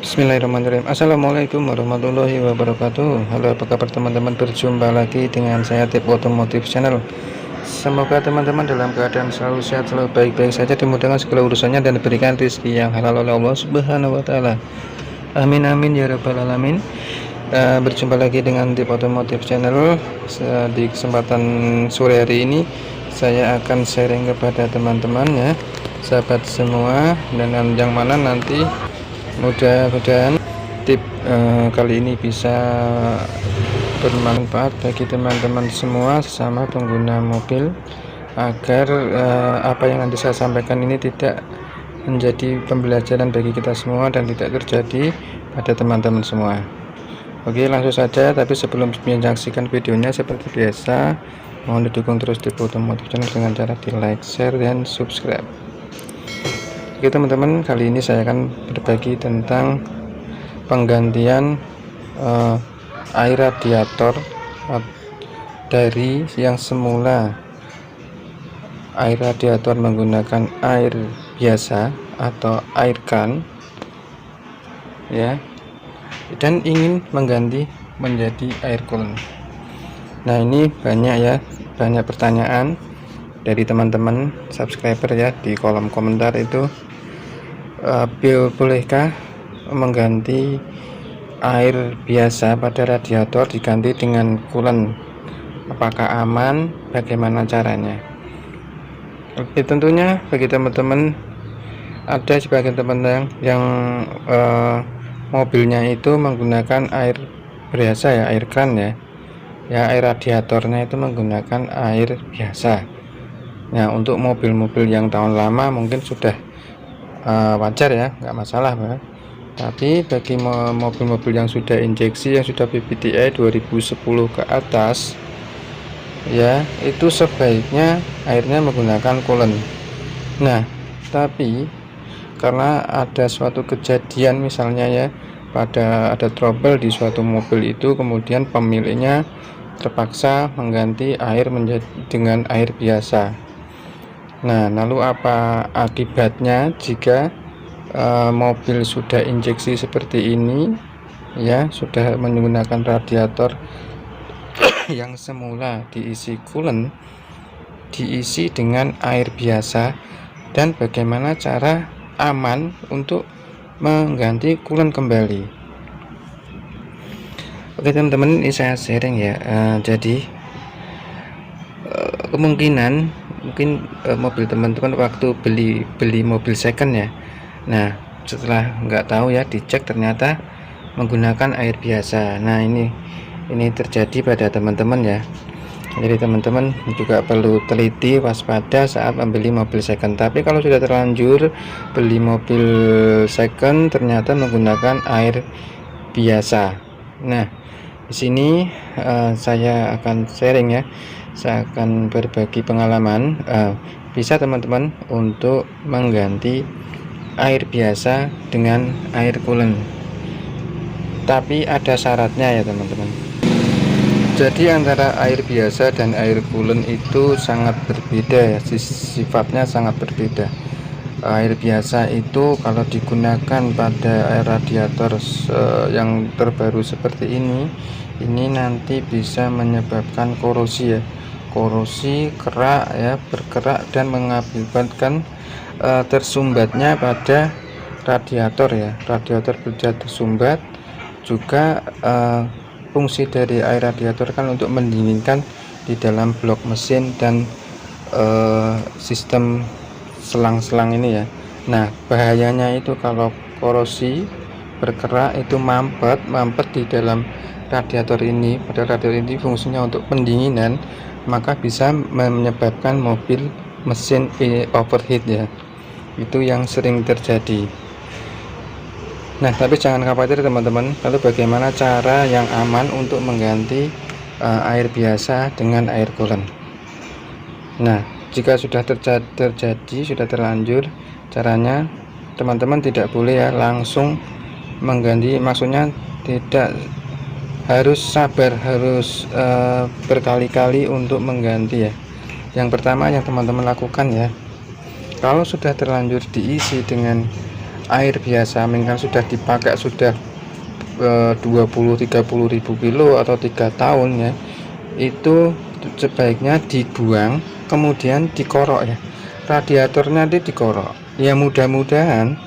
Bismillahirrahmanirrahim. Assalamualaikum warahmatullahi wabarakatuh. Halo, apa kabar teman-teman? Berjumpa lagi dengan saya Tip Otomotif Channel. Semoga teman-teman dalam keadaan selalu sehat, selalu baik-baik saja, dimudahkan segala urusannya dan diberikan rezeki yang halal oleh Allah Subhanahu wa taala. Amin amin ya rabbal alamin. Berjumpa lagi dengan Tip Otomotif Channel. Di kesempatan sore hari ini saya akan sharing kepada teman-teman ya, sahabat semua, dan yang mana nanti mudah-mudahan tip kali ini bisa bermanfaat bagi teman-teman semua sesama pengguna mobil, agar apa yang nanti saya sampaikan ini tidak menjadi pembelajaran bagi kita semua dan tidak terjadi pada teman-teman semua. Oke, langsung saja, tapi sebelum menyaksikan videonya seperti biasa, mohon didukung terus di Otomotif Channel dengan cara di like, share, dan subscribe. Oke teman-teman, kali ini saya akan berbagi tentang penggantian air radiator dari yang semula air radiator menggunakan air biasa atau air kan ya, dan ingin mengganti menjadi air coolant. Nah, ini banyak pertanyaan dari teman-teman subscriber ya di kolom komentar itu. Bolehkah mengganti air biasa pada radiator diganti dengan coolant? Apakah aman? Bagaimana caranya? Oke, tentunya bagi teman-teman, ada sebagian teman yang mobilnya itu menggunakan air biasa ya, air kan ya, air radiatornya itu menggunakan air biasa. Nah, untuk mobil-mobil yang tahun lama mungkin sudah wajar ya, nggak masalah Pak. Tapi bagi mobil-mobil yang sudah injeksi, yang sudah PPTI 2010 ke atas ya, itu sebaiknya airnya menggunakan coolant. Nah, tapi karena ada suatu kejadian misalnya ya, ada trouble di suatu mobil itu, kemudian pemiliknya terpaksa mengganti air dengan air biasa. Nah, lalu apa akibatnya jika mobil sudah injeksi seperti ini ya, sudah menggunakan radiator yang semula diisi coolant, diisi dengan air biasa, dan bagaimana cara aman untuk mengganti coolant kembali? Oke teman-teman, ini saya sharing ya. Jadi kemungkinan mungkin mobil teman-teman waktu beli mobil second ya, nah setelah nggak tahu ya, dicek ternyata menggunakan air biasa. Nah, ini terjadi pada teman-teman ya. Jadi teman-teman juga perlu teliti, waspada saat membeli mobil second. Tapi kalau sudah terlanjur beli mobil second ternyata menggunakan air biasa, nah di sini saya akan sharing ya, saya akan berbagi pengalaman. Bisa teman-teman untuk mengganti air biasa dengan air coolant, tapi ada syaratnya ya teman-teman. Jadi antara air biasa dan air coolant itu sangat berbeda ya, sifatnya sangat berbeda. Air biasa itu kalau digunakan pada air radiator yang terbaru seperti ini nanti bisa menyebabkan korosi ya, korosi, kerak ya, berkerak dan mengakibatkan tersumbatnya pada radiator ya, radiator bisa tersumbat. Juga fungsi dari air radiator kan untuk mendinginkan di dalam blok mesin dan sistem selang-selang ini ya. Nah, bahayanya itu kalau korosi, berkerak, itu mampet di dalam radiator ini. Pada radiator ini fungsinya untuk pendinginan, maka bisa menyebabkan mobil mesin overheat ya. Itu yang sering terjadi. Nah, tapi jangan khawatir teman-teman. Lalu bagaimana cara yang aman untuk mengganti air biasa dengan air coolant? Nah, jika sudah terjadi, sudah terlanjur, caranya teman-teman tidak boleh ya langsung mengganti, maksudnya tidak harus sabar, harus berkali-kali untuk mengganti ya. Yang pertama yang teman-teman lakukan ya, kalau sudah terlanjur diisi dengan air biasa mungkin sudah dipakai sudah 20-30 ribu kilo atau 3 tahun ya, itu sebaiknya dibuang kemudian dikorok ya, radiatornya nanti dikorok ya, mudah-mudahan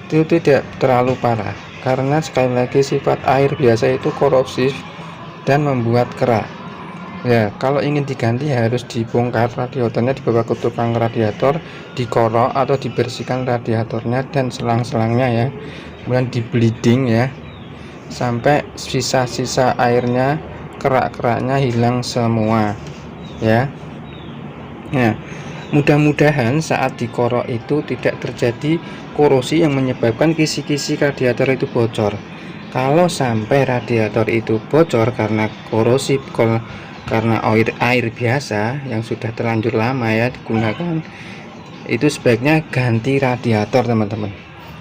itu tidak terlalu parah, karena sekali lagi sifat air biasa itu korosif dan membuat kerak ya. Kalau ingin diganti harus dibongkar radiatornya, dibawa ke tukang radiator, dikorok atau dibersihkan radiatornya dan selang-selangnya ya, kemudian di bleeding ya sampai sisa-sisa airnya, kerak-keraknya hilang semua ya. Nah, mudah-mudahan saat dikorok itu tidak terjadi korosi yang menyebabkan kisi-kisi radiator itu bocor. Kalau sampai radiator itu bocor karena korosi, karena air biasa yang sudah terlanjur lama ya digunakan, itu sebaiknya ganti radiator teman-teman,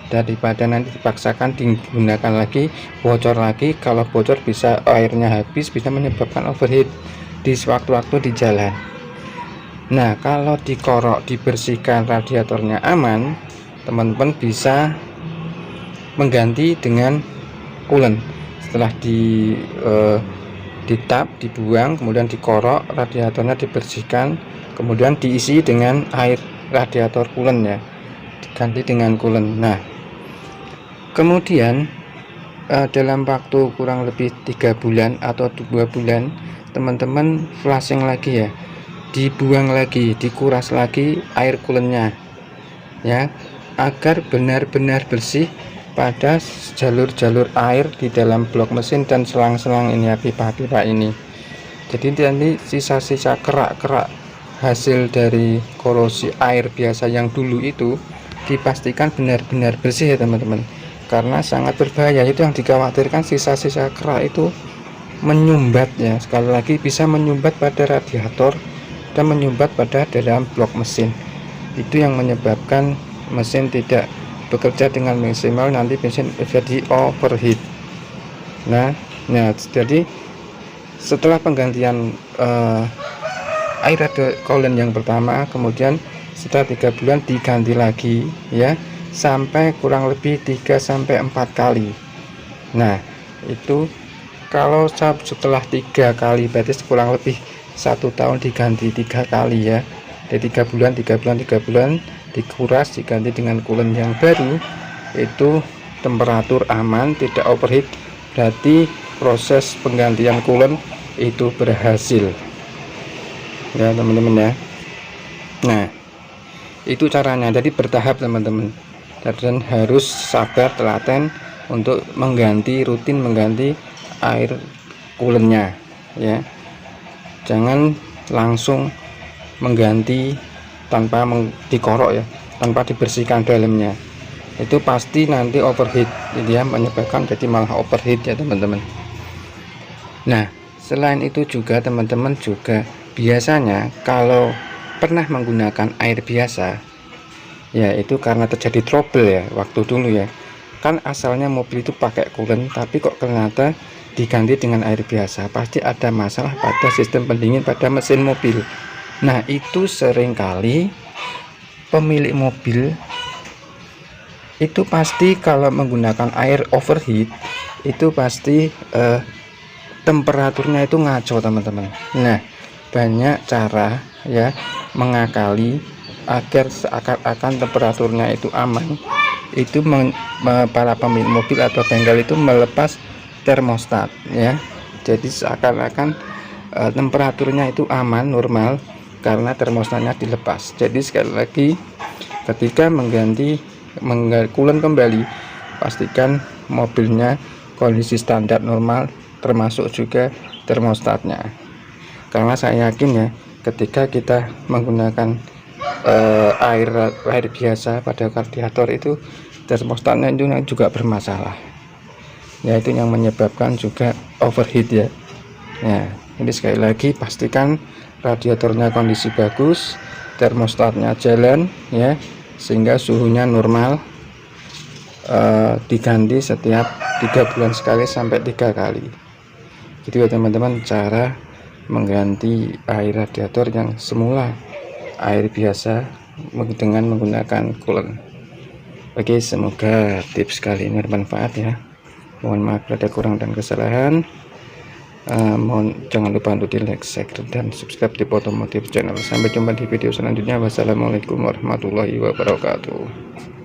daripada nanti dipaksakan digunakan lagi bocor lagi. Kalau bocor bisa airnya habis, bisa menyebabkan overheat di sewaktu-waktu di jalan. Nah, kalau dikorok dibersihkan radiatornya aman, teman-teman bisa mengganti dengan coolant. Setelah di tap, dibuang, kemudian dikorok, radiatornya dibersihkan, kemudian diisi dengan air radiator coolant ya, diganti dengan coolant. Nah, kemudian dalam waktu kurang lebih 3 bulan atau 2 bulan teman-teman flashing lagi ya, dibuang lagi, dikuras lagi air coolantnya ya, agar benar-benar bersih pada jalur-jalur air di dalam blok mesin dan selang-selang ini ya, pipa-pipa ini. Jadi nanti sisa-sisa kerak-kerak hasil dari korosi air biasa yang dulu itu dipastikan benar-benar bersih ya teman-teman, karena sangat berbahaya. Itu yang dikhawatirkan, sisa-sisa kerak itu menyumbat ya, sekali lagi bisa menyumbat pada radiator dan menyumbat pada dalam blok mesin. Itu yang menyebabkan mesin tidak bekerja dengan maksimal, nanti mesin jadi overheat. Nah, jadi setelah penggantian air radiator coolant yang pertama, kemudian setelah 3 bulan diganti lagi ya, sampai kurang lebih 3-4 kali. Nah, itu kalau setelah 3 kali berarti kurang lebih 1 tahun diganti 3 kali ya. Dari 3 bulan dikuras, diganti dengan coolant yang baru. Itu temperatur aman, tidak overheat, berarti proses penggantian coolant itu berhasil ya teman-teman ya. Nah, itu caranya, jadi bertahap teman-teman, dan harus sabar telaten untuk rutin mengganti air coolantnya ya. Jangan langsung mengganti tanpa dikorok ya, tanpa dibersihkan dalamnya, itu pasti nanti overheat, jadi ya, menyebabkan jadi malah overheat ya teman-teman. Nah, selain itu juga teman-teman juga biasanya kalau pernah menggunakan air biasa ya, itu karena terjadi trouble ya waktu dulu ya, kan asalnya mobil itu pakai coolant tapi kok ternyata diganti dengan air biasa, pasti ada masalah pada sistem pendingin pada mesin mobil. Nah, itu seringkali pemilik mobil itu pasti kalau menggunakan air overheat itu pasti temperaturnya itu ngaco teman-teman. Nah, banyak cara ya mengakali agar seakan-akan temperaturnya itu aman. Itu para pemilik mobil atau bengkel itu melepas termostat ya, jadi seakan-akan temperaturnya itu aman, normal, karena termostatnya dilepas. Jadi sekali lagi, ketika mengganti coolant kembali, pastikan mobilnya kondisi standar normal, termasuk juga termostatnya. Karena saya yakin ya, ketika kita menggunakan air biasa pada radiator itu termostatnya itu juga bermasalah ya, itu yang menyebabkan juga overheat ya. Ya, jadi sekali lagi pastikan radiatornya kondisi bagus, termostatnya jalan ya, sehingga suhunya normal. Diganti setiap 3 bulan sekali sampai 3 kali. Gitu ya teman-teman, cara mengganti air radiator yang semula air biasa dengan menggunakan coolant. Oke, semoga tips kali ini bermanfaat ya. Mohon maaf bila ada kurang dan kesalahan. Mohon jangan lupa untuk di like, share, dan subscribe di Otomotif Channel. Sampai jumpa di video selanjutnya. Wassalamualaikum warahmatullahi wabarakatuh.